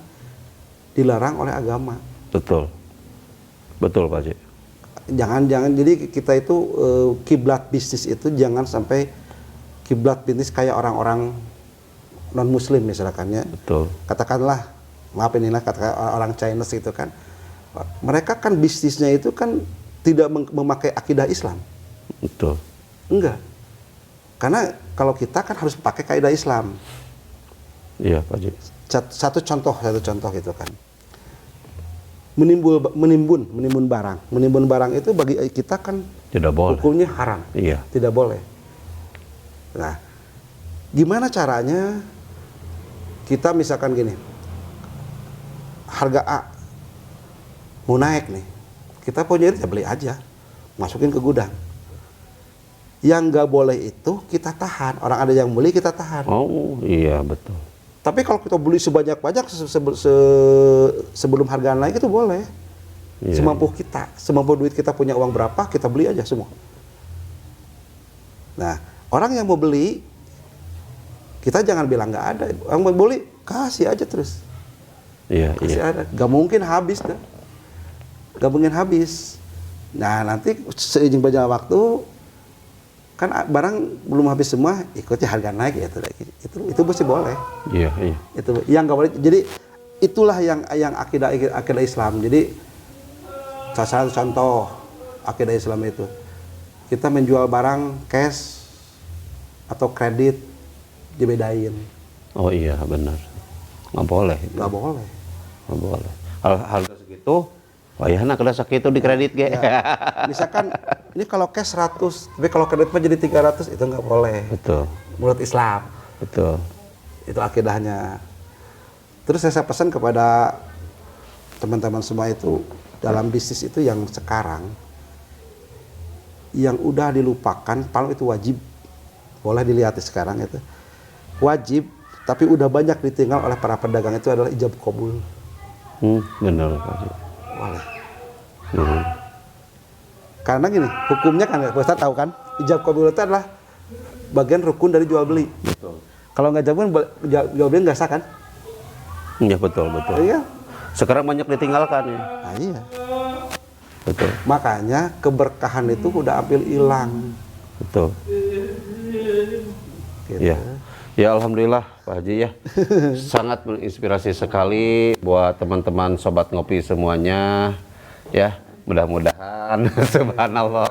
Speaker 1: dilarang oleh agama.
Speaker 2: Betul Pak Haji.
Speaker 1: Jangan jadi kita itu kiblat bisnis itu jangan sampai kiblat bisnis kayak orang-orang non muslim misalkan ya.
Speaker 2: Betul.
Speaker 1: Katakanlah katakan orang Chinese gitu kan. Mereka kan bisnisnya itu kan tidak memakai akidah Islam.
Speaker 2: Betul.
Speaker 1: Enggak. Karena kalau kita kan harus pakai kaidah Islam.
Speaker 2: Iya Pak Haji.
Speaker 1: Satu contoh gitu kan. Menimbun barang. Menimbun barang itu bagi kita kan
Speaker 2: Tidak boleh.
Speaker 1: hukumnya haram.
Speaker 2: Iya.
Speaker 1: Tidak boleh. Nah, gimana caranya kita misalkan gini. Harga A mau naik nih. Kita punya ya beli aja. Masukin ke gudang. Yang nggak boleh itu kita tahan. Orang ada yang beli kita tahan.
Speaker 2: Oh iya betul.
Speaker 1: Tapi kalau kita beli sebanyak-banyak sebelum harga naik itu boleh.
Speaker 2: Iya,
Speaker 1: Semampu kita, semampu duit kita punya uang berapa, kita beli aja semua. Nah, orang yang mau beli, kita jangan bilang nggak ada. Orang mau beli, kasih aja terus.
Speaker 2: Iya,
Speaker 1: Kasih
Speaker 2: iya.
Speaker 1: ada. Gak mungkin habis dah. Gak mungkin habis. Nah, nanti seiring berjalan waktu, kan barang belum habis semua, ikutnya harga naik ya itu mesti boleh.
Speaker 2: Iya, iya.
Speaker 1: Itu yang nggak boleh. Jadi itulah yang akidah Islam. Jadi salah satu contoh akidah Islam itu kita menjual barang cash atau kredit dibedain.
Speaker 2: Oh iya benar. Nggak boleh.
Speaker 1: Nggak boleh.
Speaker 2: Nggak boleh. Harga segitu gitu. Oh ya, nah kalau sakit itu di kredit ge.
Speaker 1: Ya. Misalkan ini kalau cash 100, tapi kalau kredit mah jadi 300 itu nggak boleh.
Speaker 2: Betul.
Speaker 1: Menurut Islam.
Speaker 2: Betul.
Speaker 1: Itu akidahnya. Terus saya pesan kepada teman-teman semua itu dalam bisnis itu yang sekarang yang udah dilupakan, paling itu wajib. Boleh dilihat sekarang itu. Wajib, tapi udah banyak ditinggal oleh para pedagang itu adalah ijab kabul.
Speaker 2: Benar Pak Haji.
Speaker 1: Boleh. Karena gini, hukumnya kan Pak Ustaz tahu kan, ijab kabul itu adalah bagian rukun dari jual beli.
Speaker 2: Betul.
Speaker 1: Kalau nggak jual beli nggak sah kan?
Speaker 2: Iya betul.
Speaker 1: Iya.
Speaker 2: Sekarang banyak ditinggalkan ya.
Speaker 1: Nah, iya.
Speaker 2: Betul.
Speaker 1: Makanya keberkahan itu udah ambil hilang.
Speaker 2: Betul.
Speaker 1: Gitu.
Speaker 2: Iya. Ya alhamdulillah Pak Haji ya. Sangat menginspirasi sekali buat teman-teman sobat ngopi semuanya. Ya, mudah-mudahan subhanallah.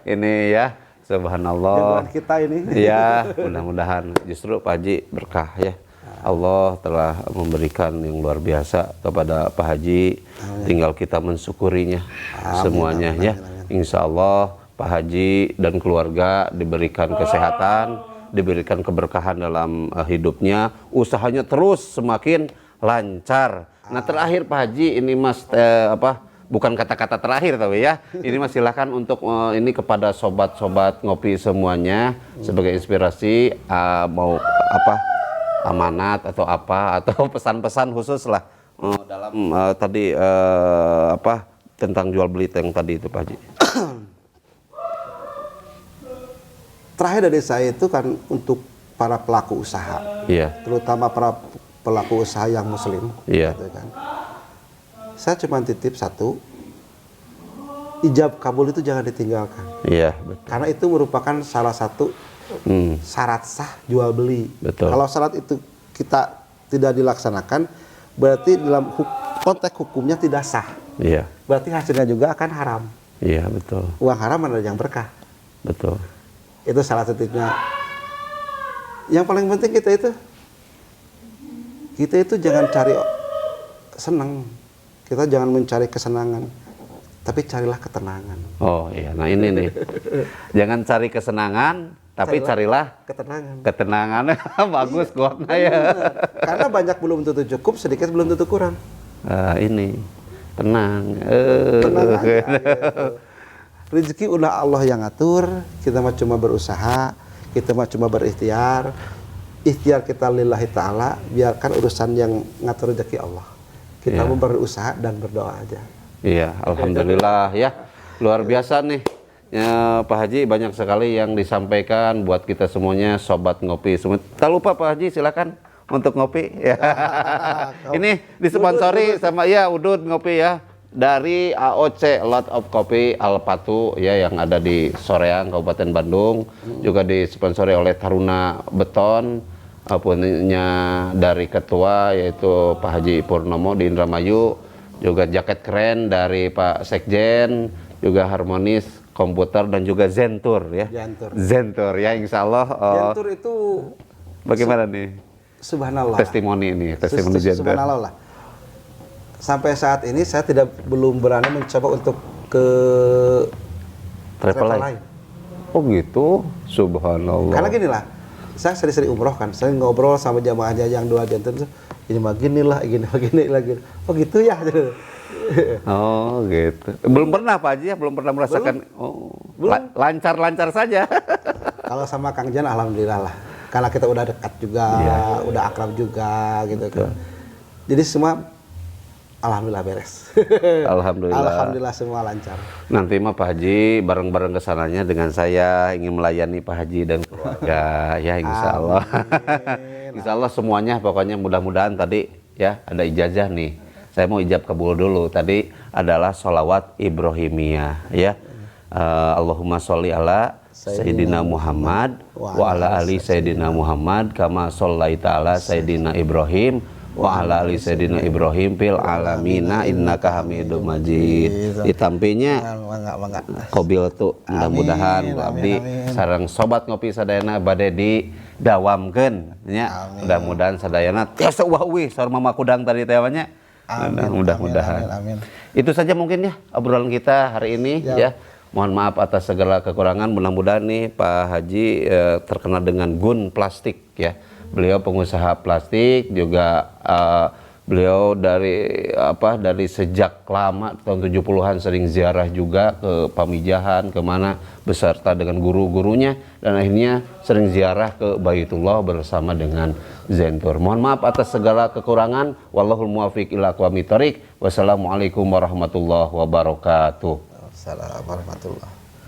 Speaker 2: Ini ya, subhanallah.
Speaker 1: Jagoan kita ini.
Speaker 2: Iya, mudah-mudahan justru Pak Haji berkah ya. Allah telah memberikan yang luar biasa kepada Pak Haji. Tinggal kita mensyukurinya semuanya ya. Insya Allah Pak Haji dan keluarga diberikan kesehatan, diberikan keberkahan dalam hidupnya, usahanya terus semakin lancar. Nah terakhir Pak Haji ini Mas bukan kata-kata terakhir tapi ya ini Mas silakan untuk ini kepada sobat-sobat ngopi semuanya sebagai inspirasi mau apa amanat atau apa atau pesan-pesan khusus lah dalam tadi apa tentang jual beli yang tadi itu Pak Haji.
Speaker 1: Terakhir dari saya itu kan untuk para pelaku usaha,
Speaker 2: Iya.
Speaker 1: terutama para pelaku usaha yang muslim.
Speaker 2: Iya.
Speaker 1: Gitu kan. Saya cuma titip satu, ijab kabul itu jangan ditinggalkan.
Speaker 2: Iya, betul.
Speaker 1: Karena itu merupakan salah satu syarat sah jual beli.
Speaker 2: Betul.
Speaker 1: Kalau syarat itu kita tidak dilaksanakan, berarti dalam konteks hukumnya tidak sah.
Speaker 2: Iya.
Speaker 1: Berarti hasilnya juga akan haram.
Speaker 2: Iya, betul.
Speaker 1: Uang haram adalah yang berkah.
Speaker 2: Betul.
Speaker 1: Itu salah satunya. Yang paling penting kita itu jangan cari senang. Kita jangan mencari kesenangan, tapi carilah ketenangan.
Speaker 2: Oh iya, nah ini nih. Jangan cari kesenangan, tapi carilah ketenangan. Bagus kuatnya ya.
Speaker 1: Karena banyak belum tentu cukup, sedikit belum tentu kurang.
Speaker 2: Ini tenang.
Speaker 1: Tenang aja, gitu. Rezeki udah Allah yang atur, kita mah cuma berusaha, kita mah cuma berikhtiar. Ikhtiar kita lillahi ta'ala, biarkan urusan yang ngatur rezeki Allah. Kita mau berusaha dan berdoa aja.
Speaker 2: Iya, alhamdulillah ya. Luar biasa nih. Ya, Pak Haji banyak sekali yang disampaikan buat kita semuanya sobat ngopi semua. Tak lupa Pak Haji silakan untuk ngopi ya. Ini disponsori sama ya Udud ngopi ya. Dari AOC Lot of Coffee Alpatu ya yang ada di Soreang Kabupaten Bandung, juga disponsori oleh Taruna Beton, punya dari ketua yaitu Pak Haji Purnomo di Indramayu, juga jaket keren dari Pak Sekjen, juga Harmonis Komputer dan juga Zentur ya. Zentur ya, insya Allah.
Speaker 1: Zentur itu
Speaker 2: bagaimana nih?
Speaker 1: Subhanallah.
Speaker 2: Testimoni ini, testimoni Zentur.
Speaker 1: Subhanallah lah. Sampai saat ini saya belum berani mencoba untuk ke
Speaker 2: travel lain. Oh gitu, subhanallah.
Speaker 1: Karena gini lah, saya sering-sering umroh kan, saya ngobrol sama jamaahnya yang dua jantan itu, ini mah gini lah, gini lagi. Oh gitu ya.
Speaker 2: Oh gitu. Belum pernah Pak Haji ya, belum pernah merasakan. Belum. Lancar-lancar saja.
Speaker 1: Kalau sama Kang Jan alhamdulillah lah. Karena kita udah dekat juga, udah akrab juga gitu kan. Jadi semua alhamdulillah beres.
Speaker 2: Alhamdulillah.
Speaker 1: Alhamdulillah semua lancar.
Speaker 2: Nanti mah Pak Haji bareng-bareng kesananya dengan saya ingin melayani Pak Haji dan keluarga ya insya Allah. Insya Allah semuanya pokoknya mudah-mudahan tadi ya ada ijazah nih. Saya mau ijab kabul dulu. Tadi adalah sholawat Ibrahimiyah ya. Allahumma sholli ala Sayyidina Muhammad wa ala ali Sayyidina Muhammad kama shollaita ala Sayyidina Ibrahim wa ala ali Sayyidina Ibrahim fil alamina innaka hamidum majid. Ditampinya kobil tuh mudah-mudahan abdi sareng sobat ngopi sadayana bade di dawamkeun nya. Mudah-mudahan sadayana tiasa uwah uwih saur mama kudang tadi teh nya. Mudah-mudahan.
Speaker 3: Amin.
Speaker 2: Itu saja mungkin ya obrolan kita hari ini ya. Mohon maaf atas segala kekurangan. Mudah-mudahan nih Pak Haji terkenal dengan gun plastik ya. Beliau pengusaha plastik juga, beliau dari sejak lama tahun 70-an sering ziarah juga ke Pamijahan kemana beserta dengan guru-gurunya, dan akhirnya sering ziarah ke Baitullah bersama dengan Zentur. Mohon maaf atas segala kekurangan. Wallahul muwaffiq ila aqwamit thoriq. Wassalamualaikum warahmatullahi wabarakatuh.
Speaker 3: Assalamualaikum warahmatullahi